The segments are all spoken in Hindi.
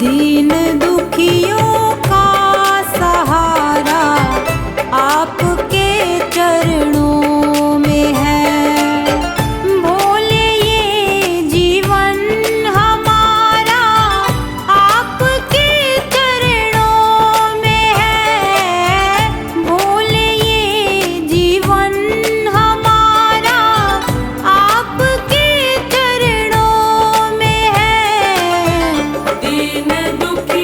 दीन दुखियों का सहारा आपके चरणों में है। भोले ये जीवन हमारा आपके चरणों में है। भोले ये जीवन हमारा आपके चरणों में है। दीन दुखी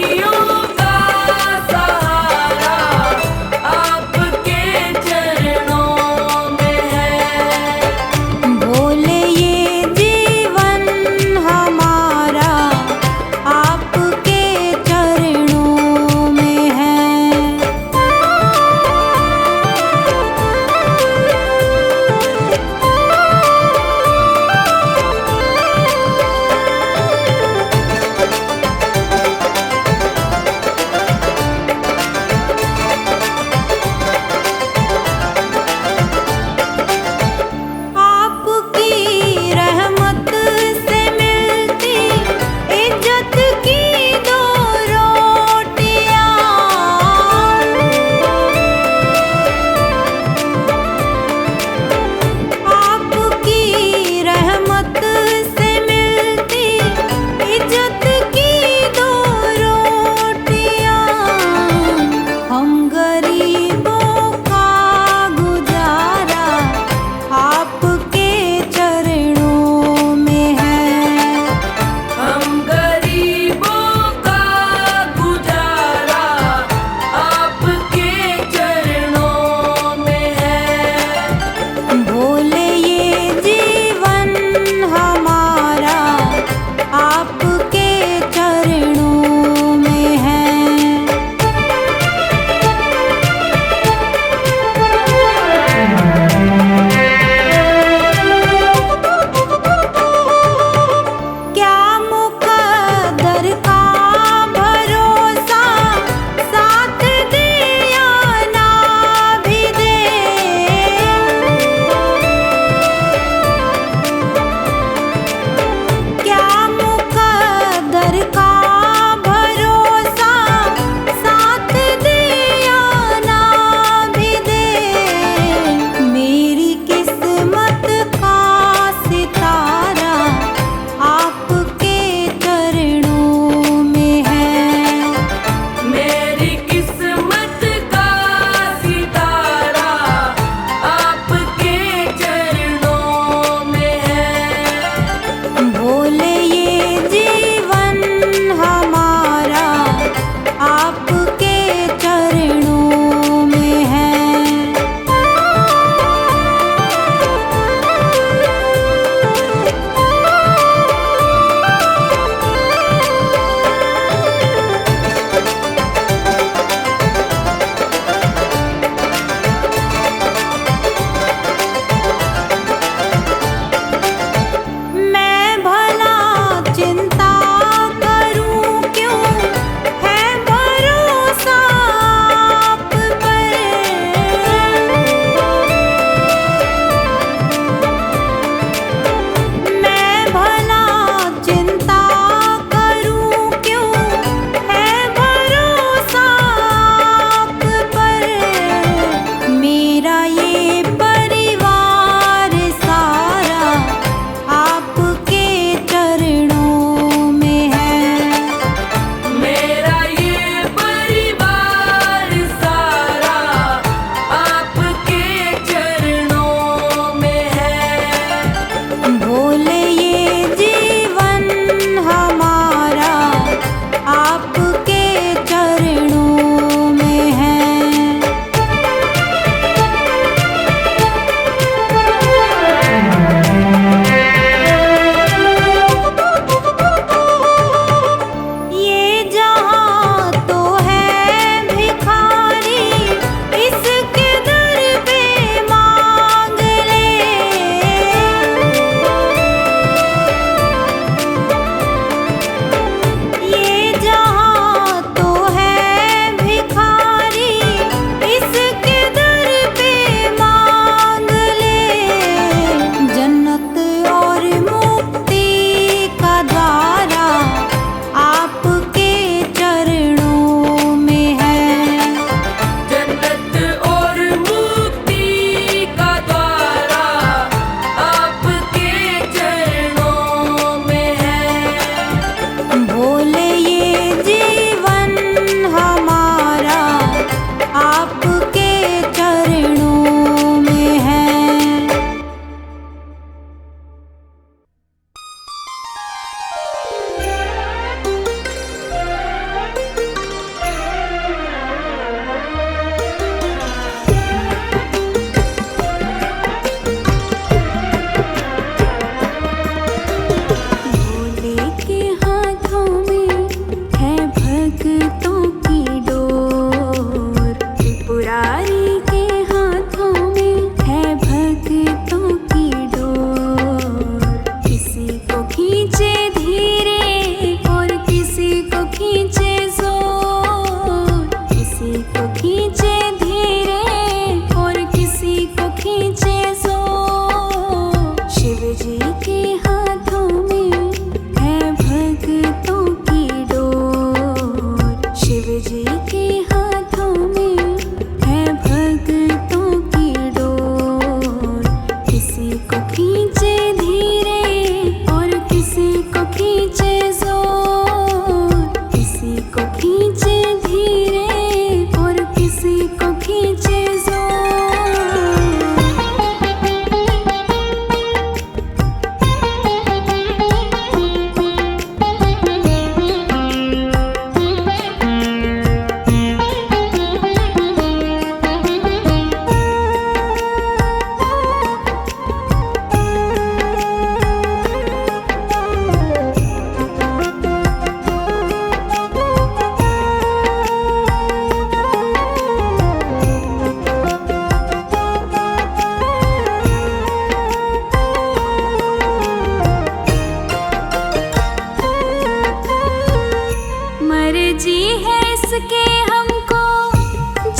मर्जी है इसके हमको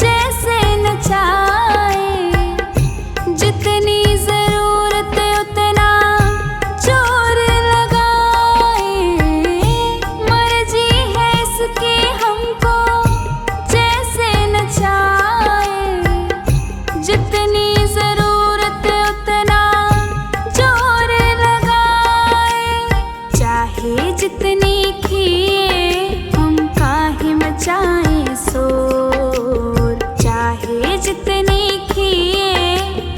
जैसे नचाए, जितनी जरूरत उतना जोर लगाए। मर्जी है इसके हमको जैसे नचाए, जितनी जरूरत उतना जोर लगाए। चाहे जितनी खिए हम काहे मचाए शोर, चाहे जितनी खिए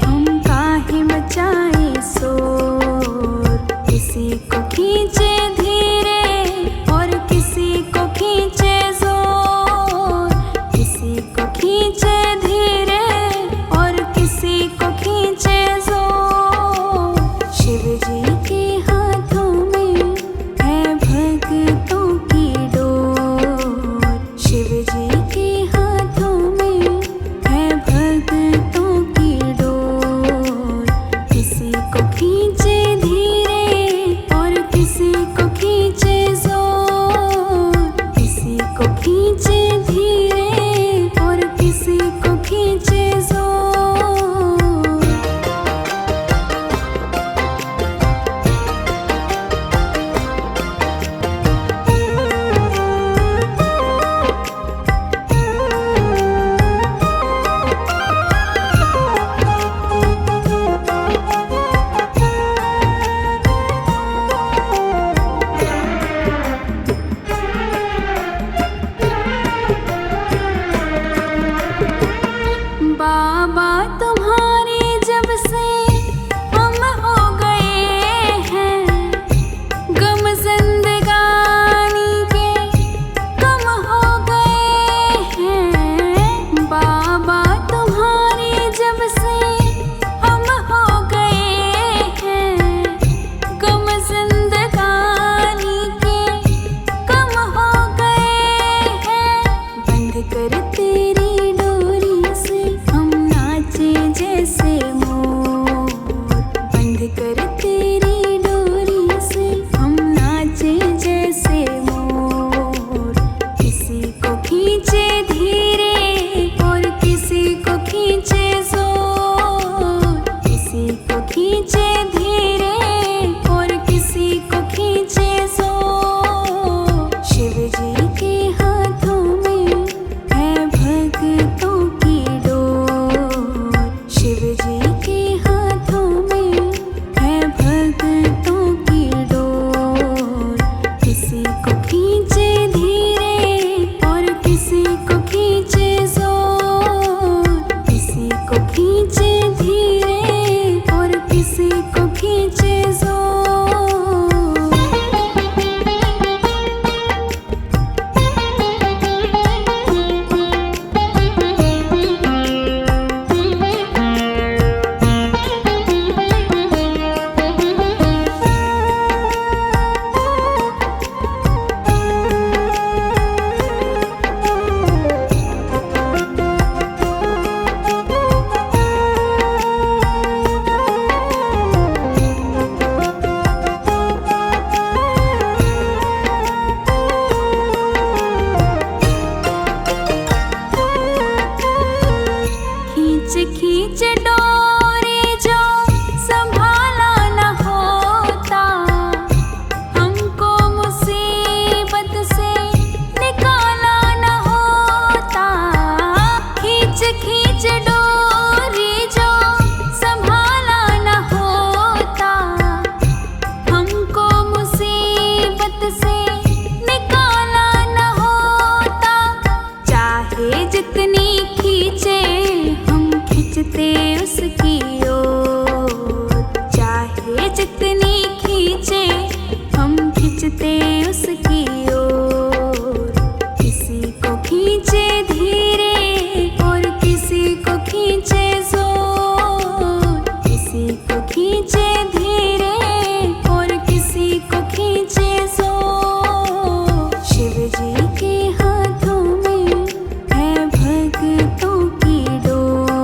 हम काहे मचाए शोर। किसी को खींचे धीरे और किसी को खींचे जोर, किसी को खींचे धीरे और किसी को खींचे जोर। शिव जी के हाथों में है भक्तों की डोर, शिव जी के हाथों में है भक्तों की डोर। किसी को खींचे धीरे और किसी को खींचे जोर, किसी को खींचे धीरे और किसी को खींचे जोर। बाबा तुम्हारे जब से हम हो गए हैं, गम जिंदगानी के कम हो गए हैं। बाबा तुम्हारे जब से हम हो गए हैं, गम जिंदगानी के कम हो गए हैं। बंद कर तेरी डोरी से हम नाचे जैसे मोर, बंद कर तेरी डोरी से हम नाचे जैसे मोर। किसी को खींचे धीरे और किसी को खींचे जोर, किसी को खींचे धीरे और किसी को खींचे जोर। शिव जी के हाथों में है भक्तों की डोर, शिव जी के हाथों में है भक्तों की डोर। किसी को खींचे धीरे और किसी को खींचे जोर, किसी को खींचे धीरे और किसी को खींचे जोर। खींच खींच डोरी जो संभाला न होता, हमको मुसीबत से निकाला न होता। खींच खींच डोरी जो संभाला न होता, हमको मुसीबत से निकाला न होता। चाहे जितनी खींचे हम खींचते उसकी ओर, चाहे जितनी खींचे हम खींचते उसकी ओर। किसी को खींचे धीरे और किसी को खींचे जोर, किसी को खींचे धीरे और किसी को खींचे जोर। शिव जी के हाथों में है भक्तों की डोर,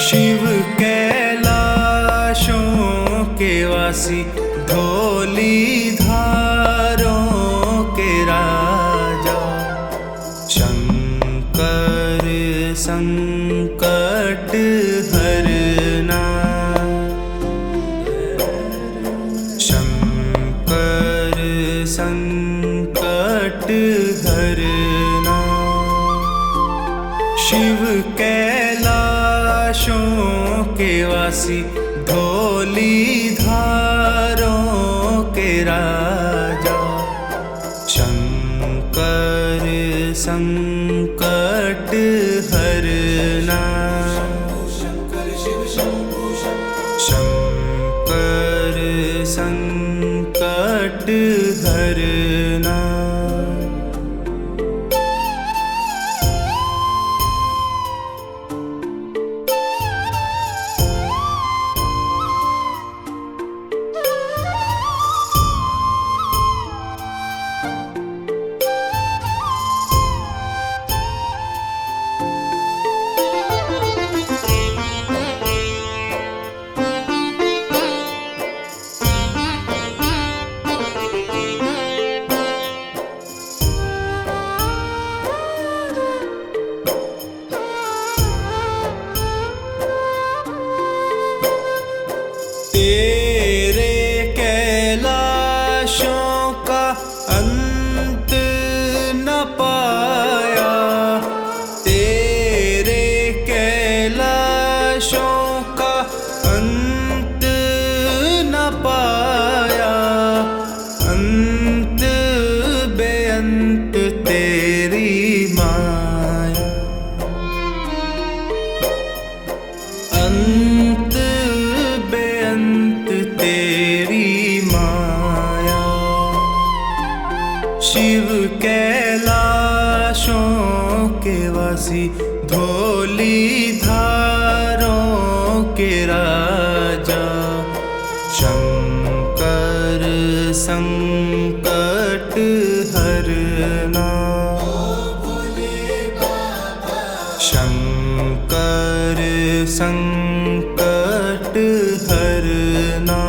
शिव कैलाशों के वासी, धौली धारों के राजा, शंकर संकट हरना, शंकर संकट हरना। शिव कैलाशों के वासी, धौली धारों के राजा, शंकर संकट हरना, शंकर संकट हरना। तेरे कैलाशों का अंत न पाया, तेरे कैलाशों का अंत न पाया, अंत बेअंत तेरी माया, अंत बेअंत तेरी माया। शिव कैलाशों के वासी, धौली धारों के राजा, शंकर संकट हरना, शंकर संकट हरना।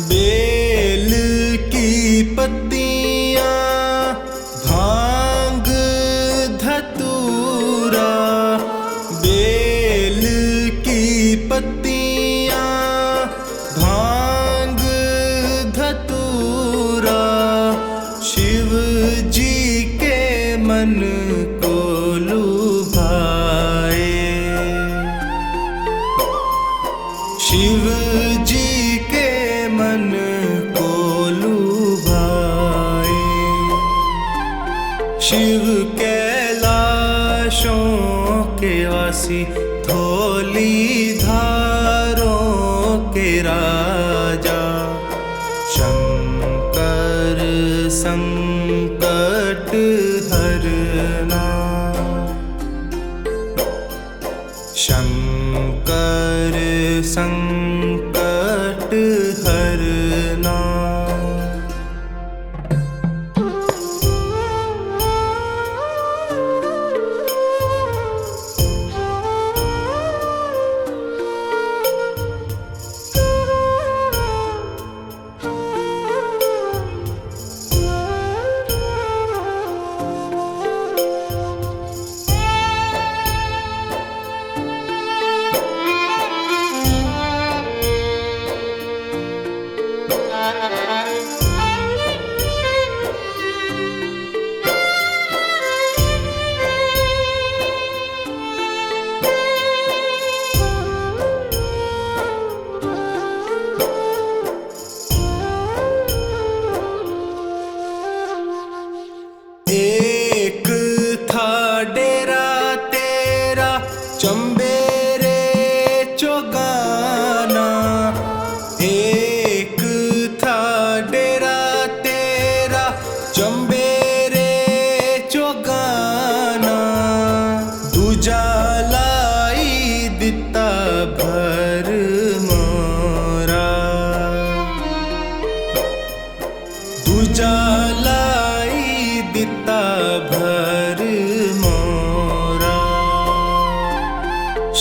बेल की पत्तियां, भांग धतूरा, बेल की पत्तियां, भांग धतूरा, शिव जी के मन को लुभाए, शिव जी के मन को लुभाए। शिव कैलाशों के वासी, धौली धारों के राजा, शंकर संकट हरना, शंकर संकट हरना।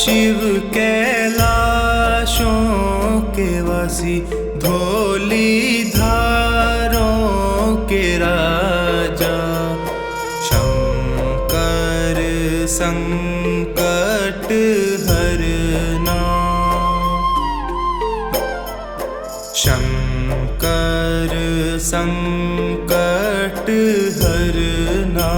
शिव कैलाशों के वासी, धोली धारों के राजा, शंकर संकट हरना, शंकर संकट हरना।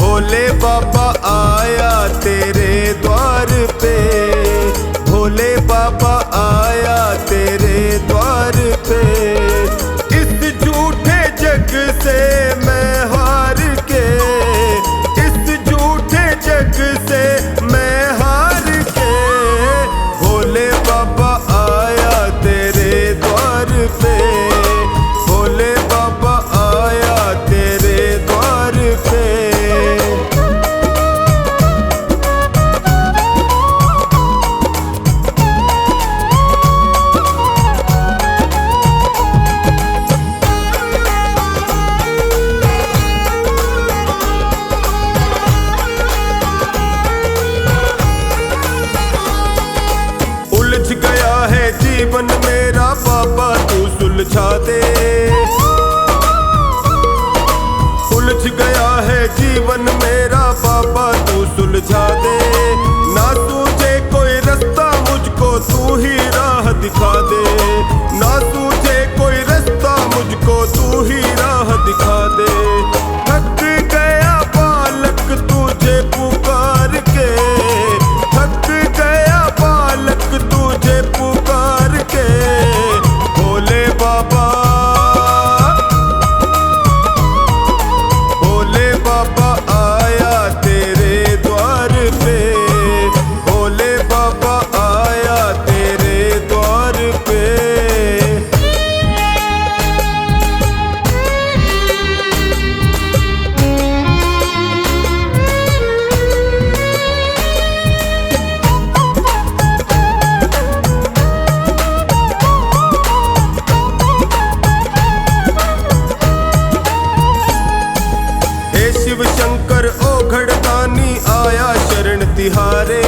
भोले बाबा आया तेरे द्वार पे, भोले बाबा आया तेरे द्वार पे। इस झूठे जग से मैं हार के, इस झूठे जग से मैं हार के, भोले बाबा आया तेरे द्वार पे, भोले बाबा आया तेरे द्वार पे। उलझ गया है जीवन मेरा बाबा तू सुलझा दे, उलझ गया है जीवन मेरा बाबा तू सुलझा दे। ना सूझे कोई रास्ता मुझको तू ही राह दिखा दे, ना सूझे कोई रास्ता मुझको तू ही राह दिखा दे। थक गया बालक तुझे पुकार के, थक गया बालक तुझे पुकार के, भोले बाबा, भोले बाबा आया तेरे द्वार पे, भोले बाबा आया तेरे द्वार पे। हे शिव शंकर ओ घड़दानी आया शरण तिहारे,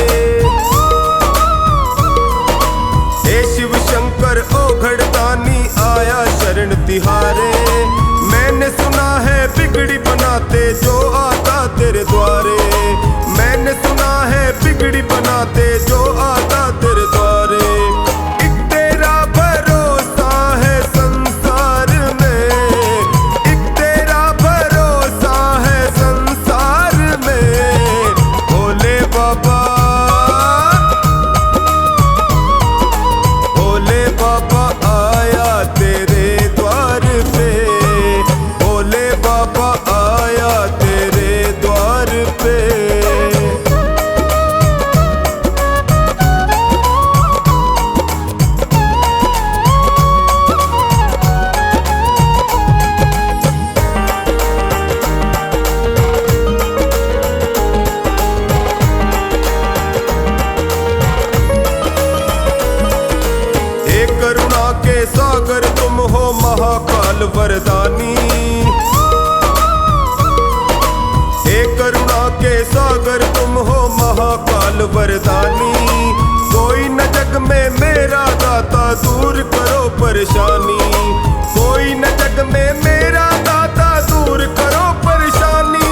हे शिव शंकर ओ घड़दानी आया शरण तिहारे। मैंने सुना है बिगड़ी बनाते जो आता तेरे द्वारे, मैंने सुना है बिगड़ी बनाते जो आता तेरे द्वारे। एक तेरा भरोसा है संसार में, एक तेरा भरोसा है संसार में, भोले बाबा, भोले बाबा आया तेरे द्वार पे, भोले बाबा आया तेरे द्वार पे। हे करुणा के सागर तुम हो महाकाल वरदानी, हे करुणा के सागर तुम हो महाकाल वरदानी। कोई न जग में मेरा दाता दूर करो परेशानी, कोई न जग में मेरा दाता दूर करो परेशानी।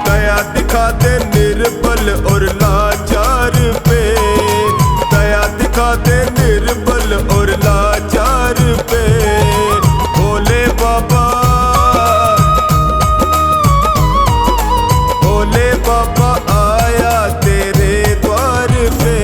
दया दिखा दे निर्बल और लाचार पे, दया दिखा दे निर्बल और लाचार पे, भोले बाबा, भोले बाबा आया तेरे द्वार पे।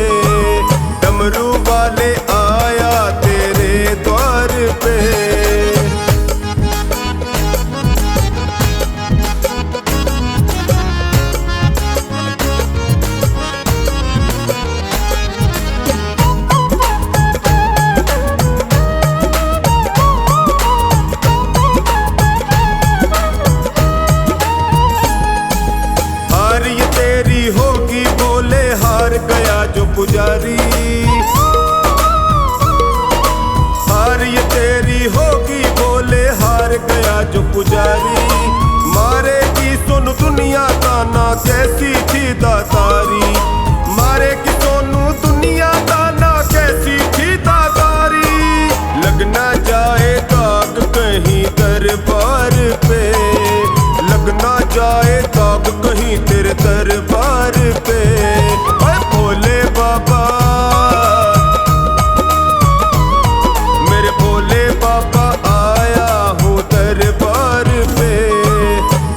कैसी थी दातारी, मारे कि सोनू दुनिया दाना कैसी थी दातारी। लग ना जाए दाग कहीं दरबार पे, लग ना जाए दाग कहीं तेरे दरबार पे। ओए भोले बाबा, मेरे भोले बाबा आया हूँ दरबार पे,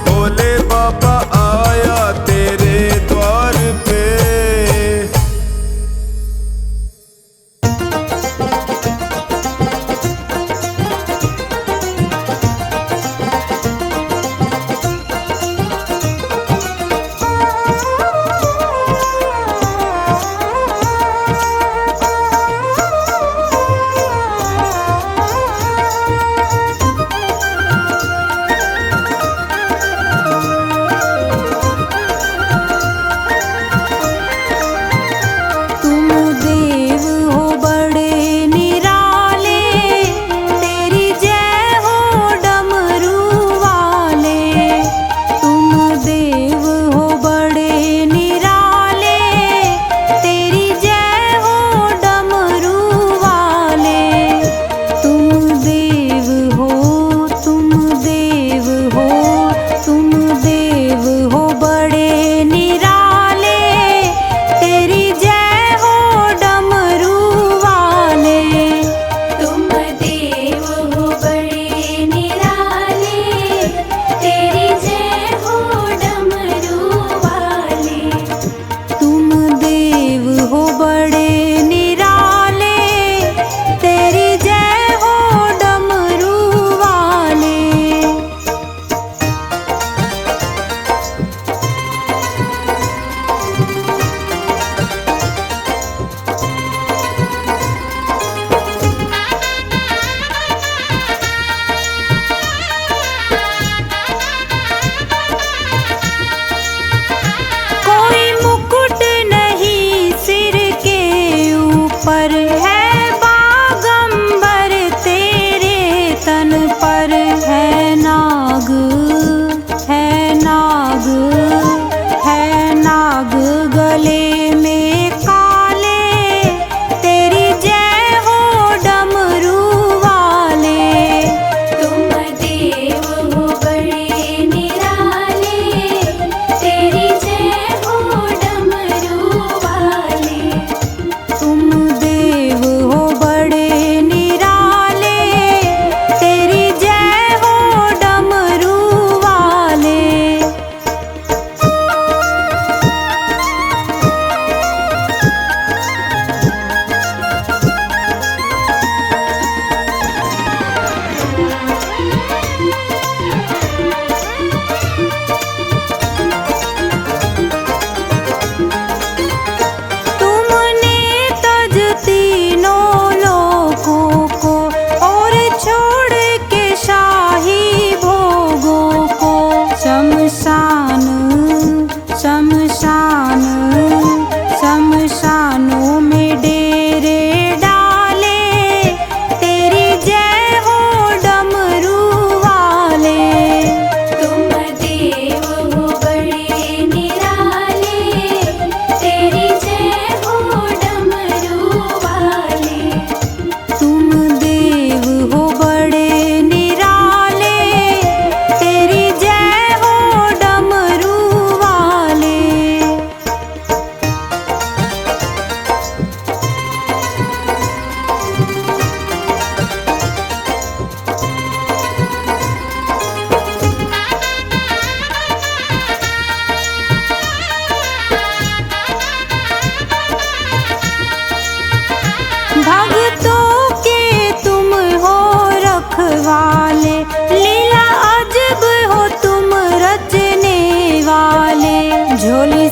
भोले बाबा आया तेरे द्वार पे।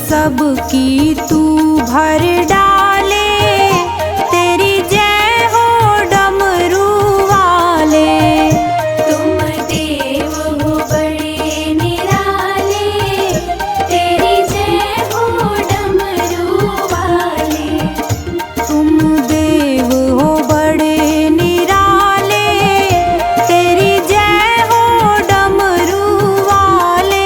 सबकी तू भर डाले, तेरी जय हो डमरू वाले। तुम देव हो बड़े निराले, तेरी जय हो डमरू वाले। तुम देव हो बड़े निराले, तेरी जय हो डमरू वाले।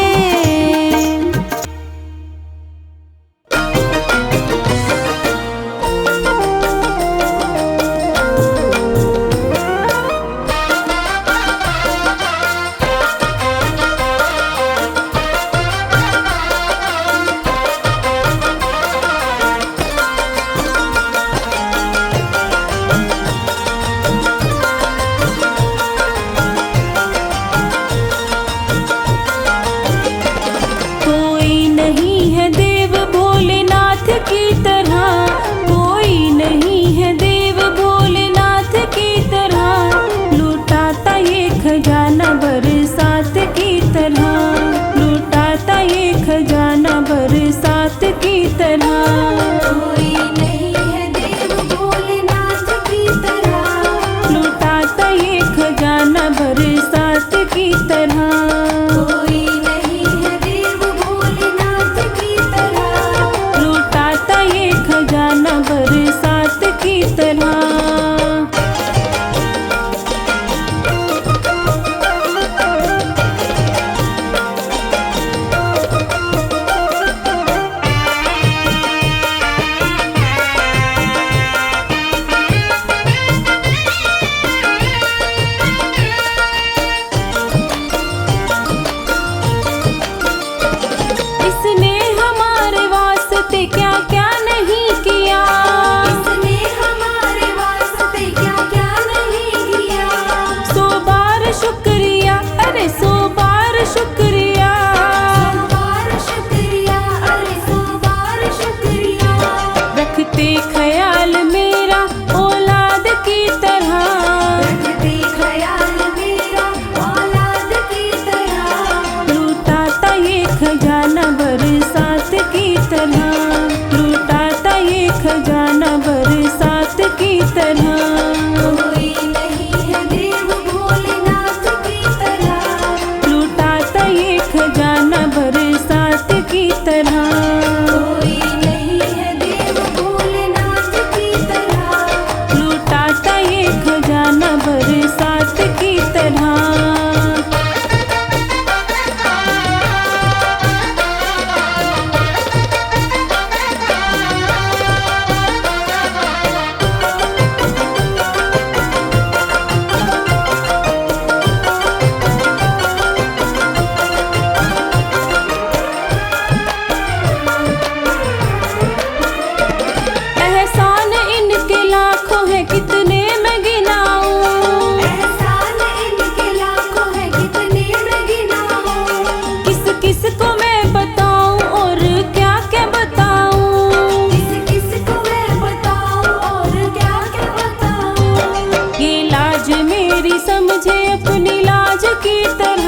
अपनी लाज की तरह।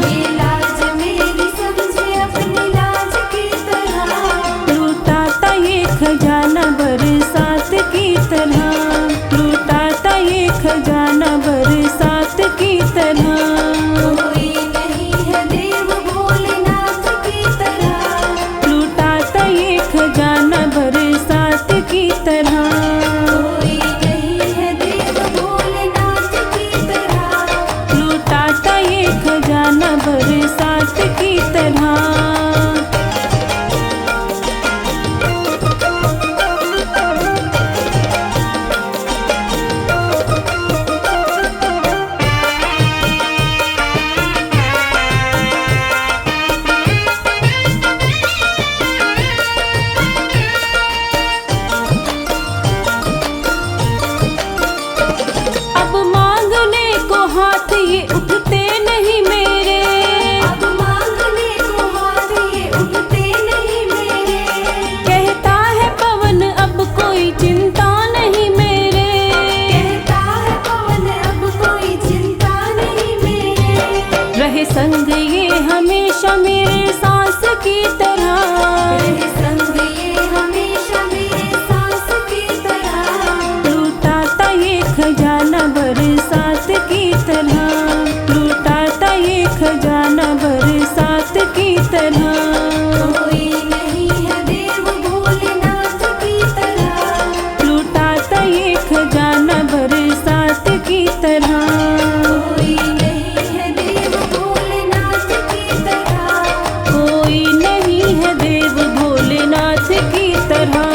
ये लाज मेरी समझे अपनी लाज की तरह। लूटाता ये खजाना बरसात की तरह। लूटाता ये खजाना बरसात की तरह। कोई नहीं है देव भोलेनाथ की तरह। लूटाता ये खजाना बरसात की तरह। कोई नहीं है देव भोलेनाथ की तरह। लूटाता ये खजाना बरसात की तरह। अब मांगने को हाथ ये उठते नहीं मेरे। अब मांगने को हाथ ये उठते नहीं मेरे। कहता है पवन अब कोई चिंता नहीं मेरे। कहता है पवन अब कोई चिंता नहीं मेरे। रहे संग ये हमेशा मेरे सांस की तरह। रहे संग ये हमेशा मेरे सांस की तरह। लूटाता ये खजाना बरसात की तरह। लूटाता ये खजाना बरसात की तरह। कोई नहीं है देव भोलेनाथ की तरह। लूटाता ये खजाना बरसात की तरह। कोई नहीं है देव भोलेनाथ की तरह। कोई नहीं है देव भोलेनाथ की तरह।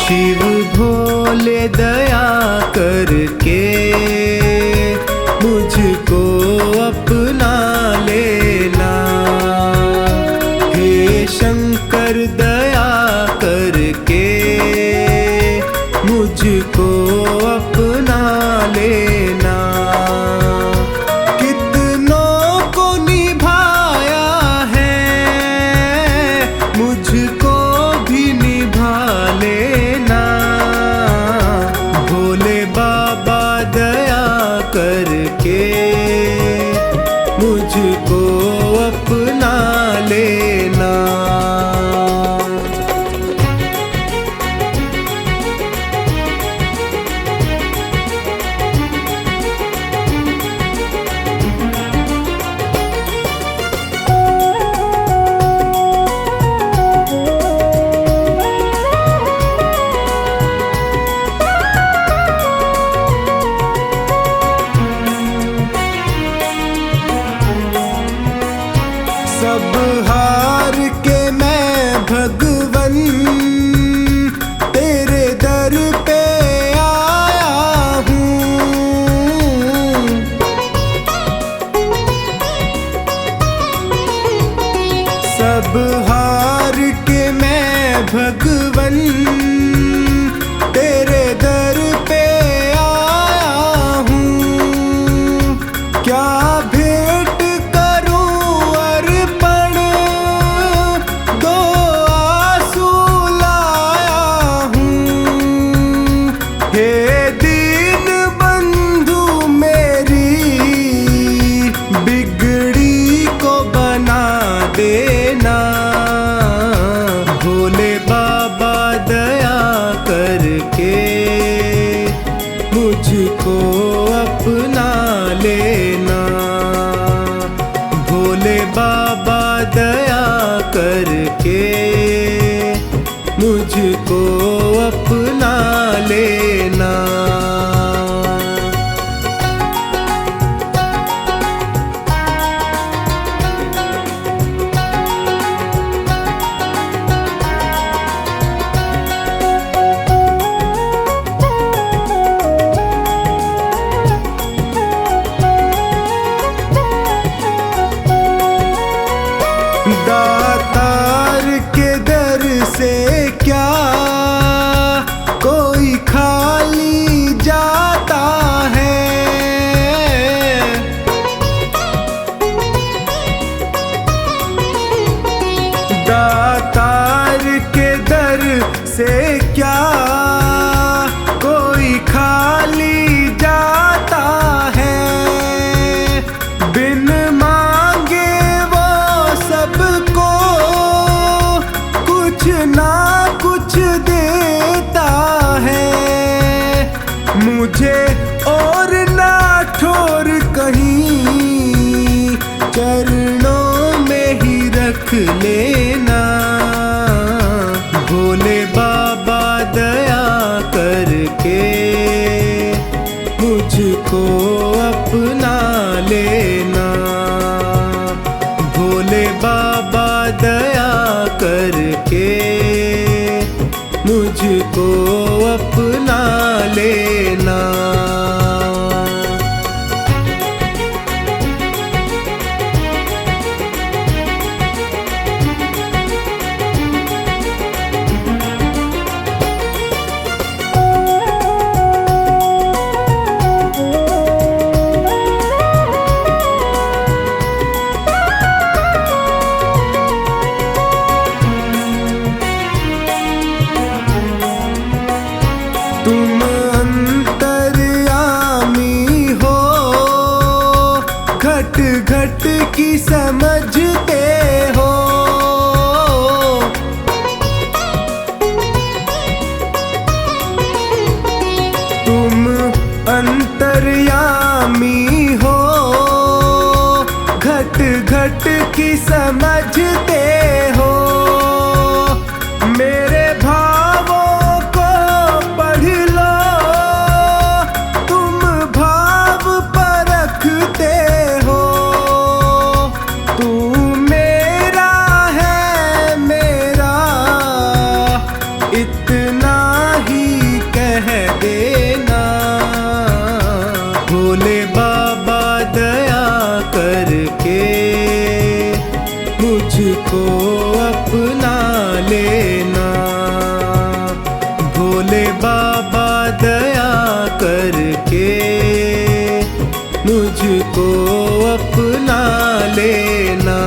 शिव भोले दया करके मुझको अपना लेना। हे शंकर दया करके मुझको अपना लेना। कितनों को निभाया है मुझको भी निभा लेना। भोले बाबा दया करके मुझको अपना लेना। सब हार के मैं भगवन तेरे दर पे आया हूँ। सब हार के मैं भगवन तेरे दर पे आया हूँ। क्या भेंट करूं अर्पण दो आंसू लाया हूँ। हे दीन बंधु मेरी बिगड़ी को बना देना। भोले बाबा दया करके मुझको अपना लेना। भोले बाबा दया करके मुझको अपना लेना। दातार के दर से क्या से क्या कोई खाली जाता है, बिन मांगे वो सबको कुछ ना कुछ देता है। मुझे और ना ठोर कहीं, चरणों में ही रख लेना। भोले बाबा दया करके मुझको अपना लेना। भोले बाबा दया करके मुझको अपना लेना। तुम अंतर्यामी हो, घट घट की समझते हो। तुम अंतर्यामी हो, घट घट की समझते हो। मेरे भावों को पढ़ लो, तुम भाव परखते हो। तू मेरा है मेरा, इतना ही कह देना। भोले बाबा दया करके मुझको अपना लेना। भोले बाबा दया करके मुझको अपना लेना।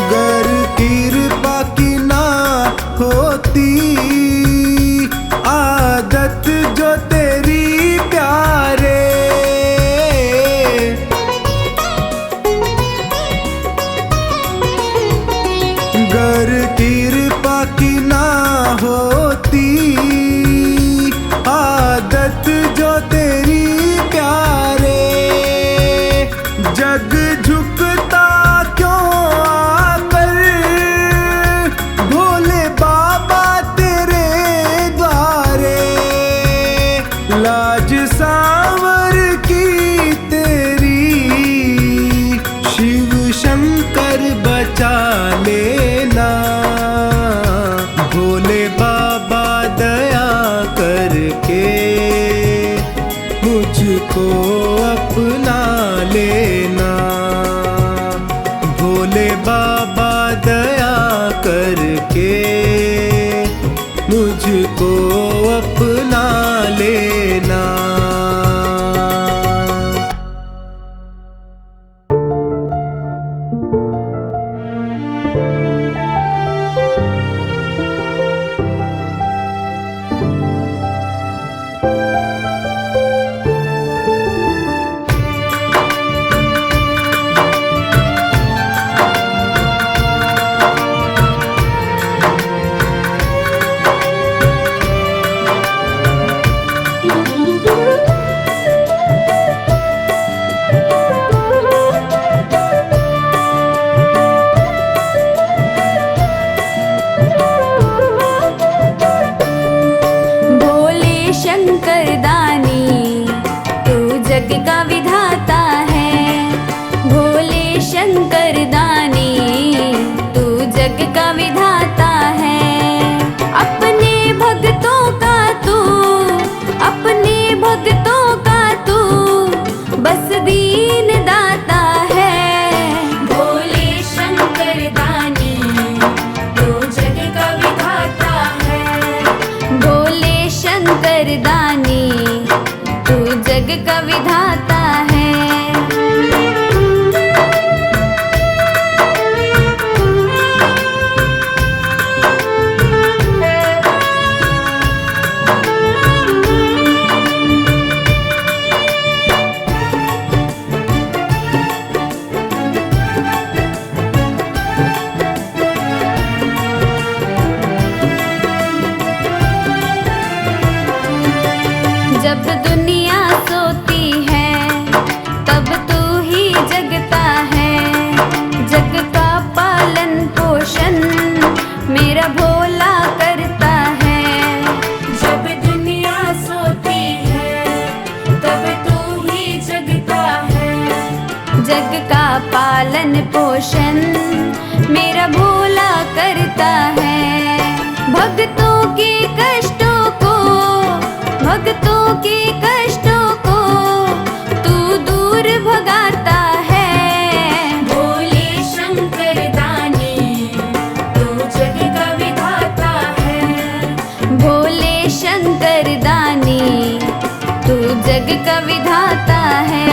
गर कृपा की ना होती आदत जो तेरी प्यारे, गर कृपा की ना होती आदत जो तेरी प्यारे। जग झुकता क्यों आकर भोले बाबा तेरे द्वारे। लाज सांवर की तेरी शिव शंकर बचा लेना। भोले बाबा दया करके मुझको अपना लेना। भोले बाबा दया करके मुझको अपना लेना। जब दुनिया सोती है तब तू ही जगता है। जग का पालन पोषण मेरा भोला करता है। जब दुनिया सोती है तब तू ही जगता है। जग का पालन पोषण मेरा भोला करता है। भक्तों के कष्टों को, भक्तों के कष्टों को तू दूर भगाता है। भोले शंकर दानी तू जग का विधाता है। भोले शंकर दानी तू जग का विधाता है।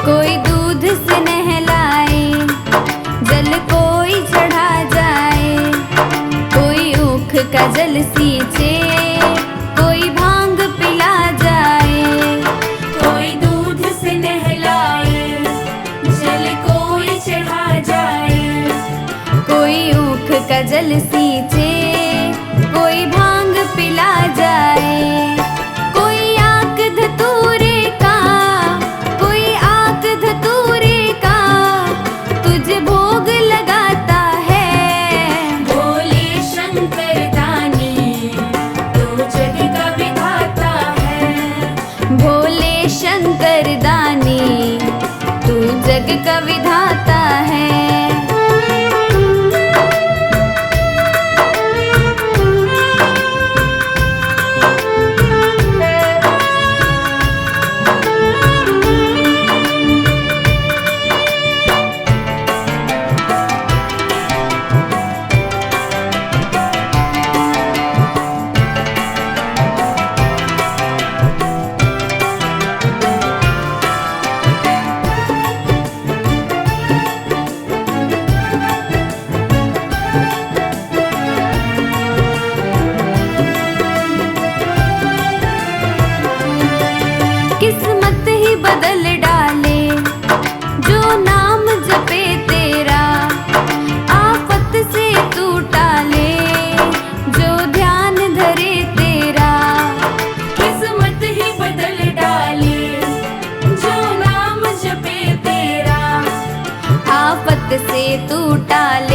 कोई दूध से नहलाए, जल कोई चढ़ा जाए। कोई ऊख का जल सींचे, कोई भांग पिला जाए। कोई दूध से नहलाए, जल कोई चढ़ा जाए। कोई ऊख का जल सींचे, कोई भांग पिला जाए। कोई आक धतूरे का, कोई आक धतूरे का तुझे भोग लगाता है। भोले शंकर दानी तू जग का विधाता है। भोले शंकर दानी तू जग का विधाता है। किस्मत ही बदल डाले जो नाम जपे तेरा। आफत से तू टाले जो ध्यान धरे तेरा। किस्मत ही बदल डाले जो नाम जपे तेरा। आफत से तू टाले